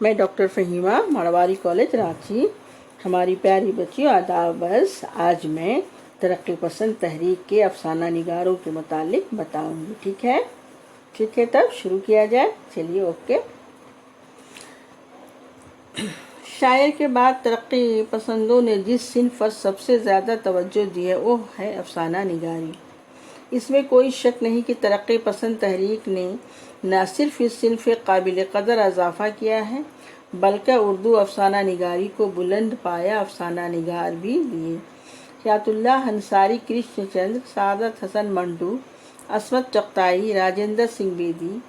मैं doctor फ़हीमा, Marwari college Ranchi. हमारी प्यारी बच्चियों, आदाब। बस आज मैं तरक्की पसंद तहरीक के अफसाना निगारों के मुतालिक बताऊंगी। ठीक है, तब शुरू किया जाए। चलिए, ओके। शायर के बाद तरक्की पसंदों ने जिस सिन्फ पर सबसे ज़्यादा तवज्जो दी है वो है अफसाना निगारी। इसमें कोई शक नहीं कि तरक्की पसंद तहरीक ने न सिर्फ इस सिन्फ काबिल कदर इजाफा किया है बल्कि उर्दू अफसाना निगारी को बुलंद पाया अफसाना निगार भी दिए। हयातुल्लाह अंसारी, कृष्णचंद्र, सादत हसन मंटू, असमत चगताई, राजेंद्र सिंह बेदी,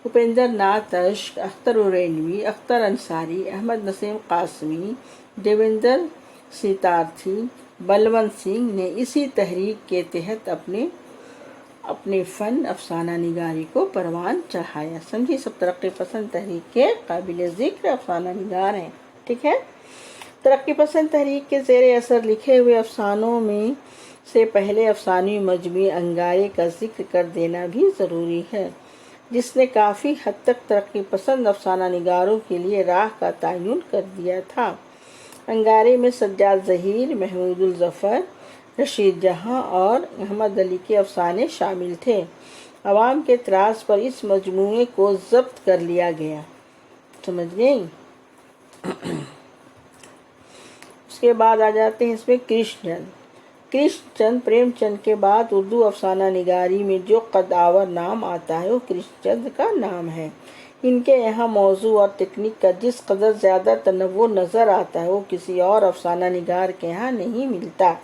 उपेंद्र नाथ अश्क, अख्तर उरैनवी, अख्तर अंसारी, अहमद नसीम कासमी, देवेंद्र सितार्थी, बलवंत सिंह ने इसी तहरीक के तहत अपने फ़न अफसाना निगारी को परवान चढ़ाया। समझिए, सब तरक्की पसंद तहरीक के काबिल ज़िक्र अफसाना निगार हैं। ठीक है। तरक्की पसंद तहरीक के ज़ेरे असर लिखे हुए अफसानों में से पहले अफसानी मजमू अंगारे का जिक्र कर देना भी ज़रूरी है, जिसने काफ़ी हद तक तरक्की पसंद अफसाना निगारों के लिए राह का तयन कर दिया था। अंगारे में सज्जाद ज़हीर, महमूदुल ज़फ़र, रशीद जहां और अहमद अली के अफसाने शामिल थे। अवाम के त्रास पर इस मजमूए को ज़ब्त कर लिया गया। समझ गई। उसके बाद आ जाते हैं इसमें कृष्णचंद प्रेमचंद के बाद उर्दू अफसाना निगारी में जो कदावर नाम आता है वो कृष्णचंद का नाम है। इनके यहाँ मौजू और तकनीक का जिस कदर ज़्यादा तनव्वुर नज़र आता है वो किसी और अफसाना निगार के यहाँ नहीं मिलता।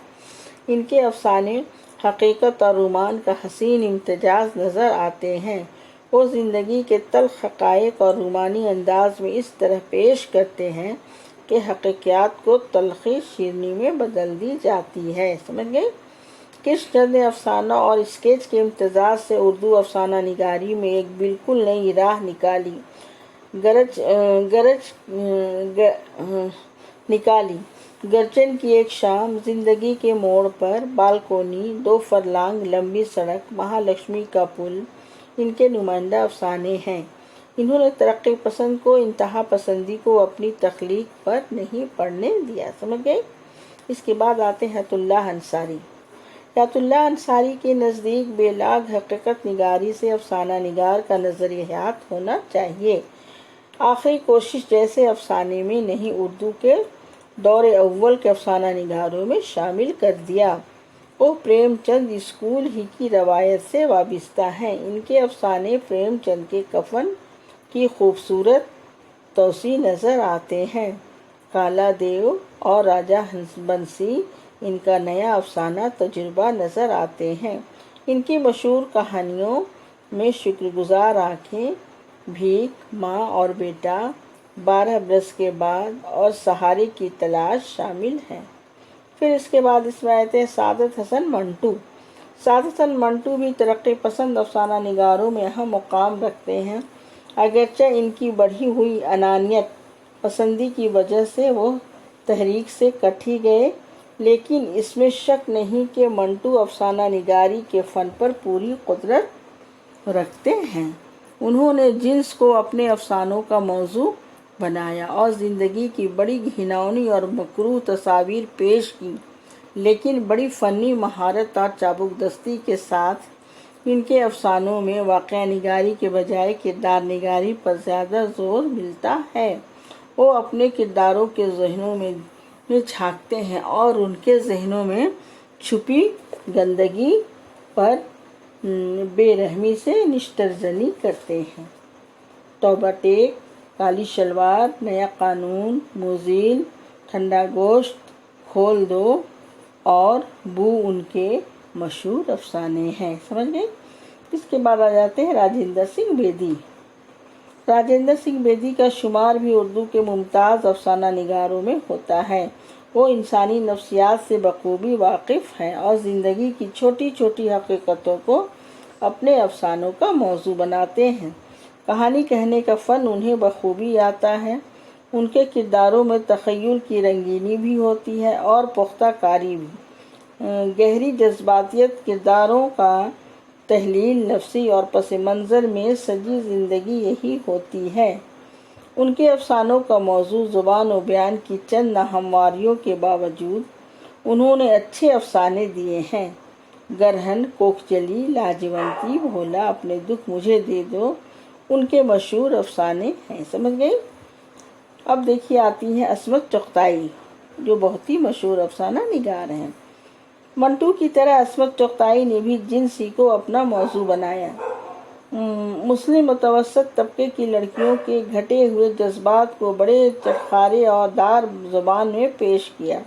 इनके अफसाने हकीकत और रोमान का हसीन इम्तिजाज नज़र आते हैं। वो ज़िंदगी के तल्ख़ हक़ाइक़ और रोमानी अंदाज में इस तरह पेश करते हैं कि हकीकत को तल्ख़ी शीरनी में बदल दी जाती है। समझ गए। कृष्णचंद ने अफसाना और स्केच के इम्तिजाज से उर्दू अफसाना निगारी में एक बिल्कुल नई राह निकाली। गर्जन की एक शाम, जिंदगी के मोड़ पर, बालकोनी, 2 फरलांग लंबी सड़क, महालक्ष्मी का पुल इनके नुमाइंदा अफसाने हैं। इन्होंने तरक्की पसंद को इंतहा पसंदी को अपनी तख्लीक पर नहीं पढ़ने दिया। समझ गए। इसके बाद आते हैं हयातुल्लाह अंसारी। हयातुल्लाह अंसारी के नज़दीक बेलाग हकीकत निगारी से अफसाना निगार का नज़रियात होना चाहिए। आखिरी कोशिश जैसे अफसाने में नहीं, उर्दू के दौर अव्वल के अफसाना निगारों में शामिल कर दिया। वो प्रेमचंद स्कूल ही की रवायत से वाबिस्ता हैं। इनके अफसाने प्रेमचंद के कफन की खूबसूरत तोसी नज़र आते हैं। काला देव और राजा हंसबंसी इनका नया अफसाना तजुर्बा नज़र आते हैं। इनकी मशहूर कहानियों में शुक्रगुजार आँखें, भीख, माँ और बेटा, 12 बरस के बाद और सहारे की तलाश शामिल हैं। फिर इसके बाद इसमें आते हैं सादत हसन मंटू। सादत हसन मंटू भी तरक्की पसंद अफसाना निगारों में अहम मुकाम रखते हैं। अगरचे इनकी बढ़ी हुई अनानियत पसंदी की वजह से वो तहरीक से कटी गए, लेकिन इसमें शक नहीं कि मंटू अफसाना निगारी के फ़न पर पूरी कुदरत रखते हैं। उन्होंने जिन्स को अपने अफसानों का मौजू बनाया और ज़िंदगी की बड़ी घिनौनी और मकरूह तस्वीर पेश की, लेकिन बड़ी फ़नी महारत और चाबुकदस्ती के साथ। इनके अफसानों में वाक़या निगारी के बजाय किरदार निगारी पर ज़्यादा जोर मिलता है। वो अपने किरदारों के जहनों में झांकते हैं और उनके जहनों में छुपी गंदगी पर बेरहमी से निश्तरजनी करते हैं। तौबा टेक, काली शलवार, नया कानून, मुज़ील, ठंडा गोश्त, खोल दो और बू उनके मशहूर अफसाने हैं। समझ गए। इसके बाद आ जाते हैं राजेंद्र सिंह बेदी। राजेंद्र सिंह बेदी का शुमार भी उर्दू के मुमताज़ अफसाना निगारों में होता है। वो इंसानी नफ्सियात से बखूबी वाकिफ़ हैं और ज़िंदगी की छोटी छोटी हकीकतों को अपने अफसानों का मौजू बनाते हैं। कहानी कहने का फ़न उन्हें बखूबी आता है। उनके किरदारों में तख़य्युल की रंगीनी भी होती है और पुख्ता कारी भी। गहरी जज्बातियत किरदारों का तहलील नफसी और पस मंज़र में सजी ज़िंदगी यही होती है। ان کے افسانوں کا موضوع زبان و بیان کی چند ناہمواریوں کے باوجود انہوں نے اچھے افسانے دیے ہیں۔ گرہن، کوکچلی، لاجونتی، بھولا، اپنے دکھ مجھے دے دو ان کے مشہور افسانے ہیں۔ سمجھ گئے؟ اب دیکھیے آتی ہے عصمت چغتائی، جو بہت ہی مشہور افسانہ نگار ہیں۔ منٹو کی طرح عصمت چغتائی نے بھی جنسی کو اپنا موضوع بنایا۔ مسلم متوسط طبقے کی لڑکیوں کے گھٹے ہوئے جذبات کو بڑے چٹخارے اور دار زبان میں پیش کیا۔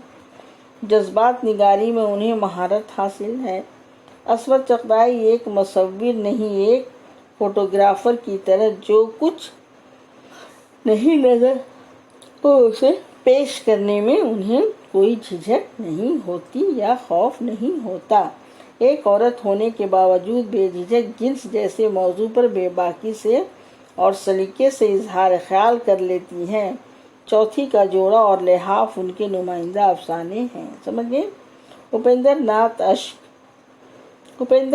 جذبات نگاری میں انہیں مہارت حاصل ہے۔ عصمت چغتائی ایک مصور نہیں، ایک فوٹوگرافر کی طرح جو کچھ نہیں نظر اسے پیش کرنے میں انہیں کوئی جھجک نہیں ہوتی یا خوف نہیں ہوتا۔ ایک عورت ہونے کے باوجود بے جھجک جنس جیسے موضوع پر بے باکی سے اور سلیقے سے اظہار خیال کر لیتی ہیں۔ چوتھی کا جوڑا اور لحاف ان کے نمائندہ افسانے ہیں۔ سمجھ گئے؟ اپیندر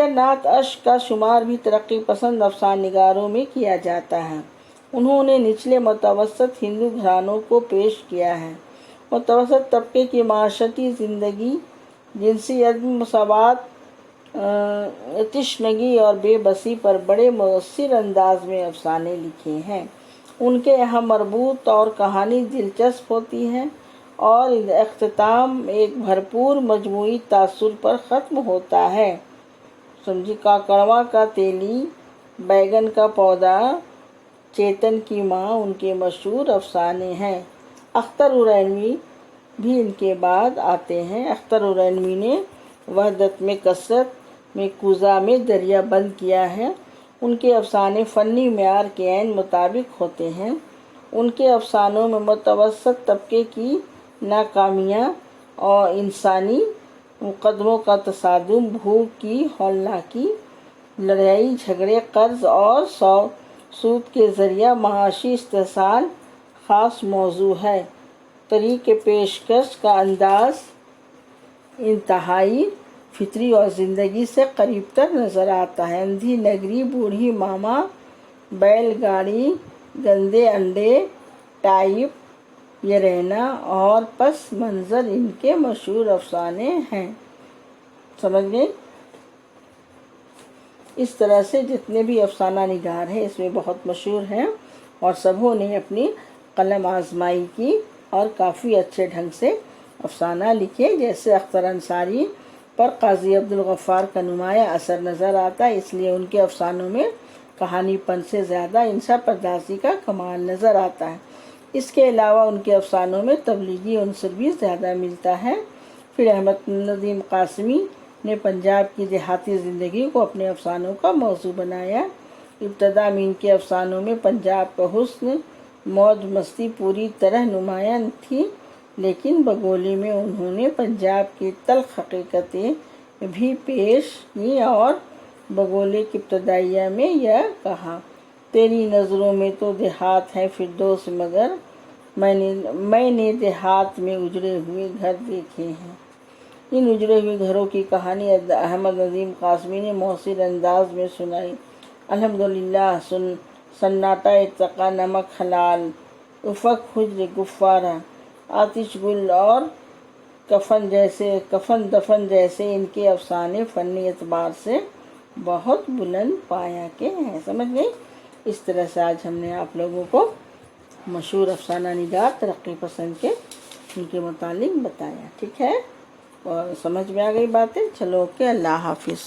ناتھ اشک کا شمار بھی ترقی پسند افسانہ نگاروں میں کیا جاتا ہے۔ انہوں نے نچلے متوسط ہندو گھرانوں کو پیش کیا ہے۔ متوسط طبقے کی معاشرتی زندگی، جنسی عدم مساوات، تشنگی اور بے بسی پر بڑے مؤثر انداز میں افسانے لکھے ہیں۔ ان کے اہم مربوط اور کہانی دلچسپ ہوتی ہے اور اختتام ایک بھرپور مجموعی تاثر پر ختم ہوتا ہے۔ سمجھی؟ کاکڑواں کا تیلی، بیگن کا پودا، چیتن کی ماں ان کے مشہور افسانے ہیں۔ اختر ارینوی بھی ان کے بعد آتے ہیں۔ اختر ارینوی نے وحدت میں کثرت میں کوزہ میں دریا بند کیا ہے۔ ان کے افسانے فنی معیار کے عین مطابق ہوتے ہیں۔ ان کے افسانوں میں متوسط طبقے کی ناکامیاں اور انسانی مقدموں کا تصادم، بھوک کی ہولناکی، لڑائی جھگڑے، قرض اور سود کے ذریعہ معاشی استحصال خاص موضوع ہے۔ طریق پیشکش کا انداز انتہائی فطری اور زندگی سے قریب تر نظر آتا ہے۔ اندھی نگری، بوڑھی ماما، بیل گاڑی، گندے انڈے ٹائپ یہ رہنا اور پس منظر ان کے مشہور افسانے ہیں۔ سمجھ گئے؟ اس طرح سے جتنے بھی افسانہ نگار ہیں اس میں بہت مشہور ہیں اور سبھوں نے اپنی قلم آزمائی کی اور کافی اچھے ڈھنگ سے افسانہ لکھے۔ جیسے اختر انصاری پر قاضی عبدالغفار کا نمایاں اثر نظر آتا ہے، اس لیے ان کے افسانوں میں کہانی پن سے زیادہ انسا پردازی کا کمال نظر آتا ہے۔ اس کے علاوہ ان کے افسانوں میں تبلیغی عنصر بھی زیادہ ملتا ہے۔ پھر احمد ندیم قاسمی نے پنجاب کی دیہاتی زندگی کو اپنے افسانوں کا موضوع بنایا۔ ابتدا میں ان کے افسانوں میں پنجاب کا حسن، موج مستی پوری طرح نمایاں تھی، لیکن بگولی میں انہوں نے پنجاب کی تلخ حقیقتیں بھی پیش کی اور بگولے کی ابتدائیہ میں یہ کہا: تیری نظروں میں تو دیہات ہے فردوس، مگر میں نے دیہات میں اجڑے ہوئے گھر دیکھے ہیں۔ ان اجڑے ہوئے گھروں کی کہانی احمد ندیم قاسمی نے مؤثر انداز میں سنائی۔ الحمدللہ، سناٹا ارتقا، نمک حلال، افق حجر گفارہ، آتش گل اور کفن دفن جیسے ان کے افسانے فنی اعتبار سے بہت بلند پایا کے ہیں۔ سمجھ گئے؟ اس طرح سے آج ہم نے آپ لوگوں کو مشہور افسانہ نگار ترقی پسند کے ان کے متعلق بتایا۔ ٹھیک ہے؟ اور سمجھ میں آ گئی باتیں؟ چلو اوکے، اللہ حافظ۔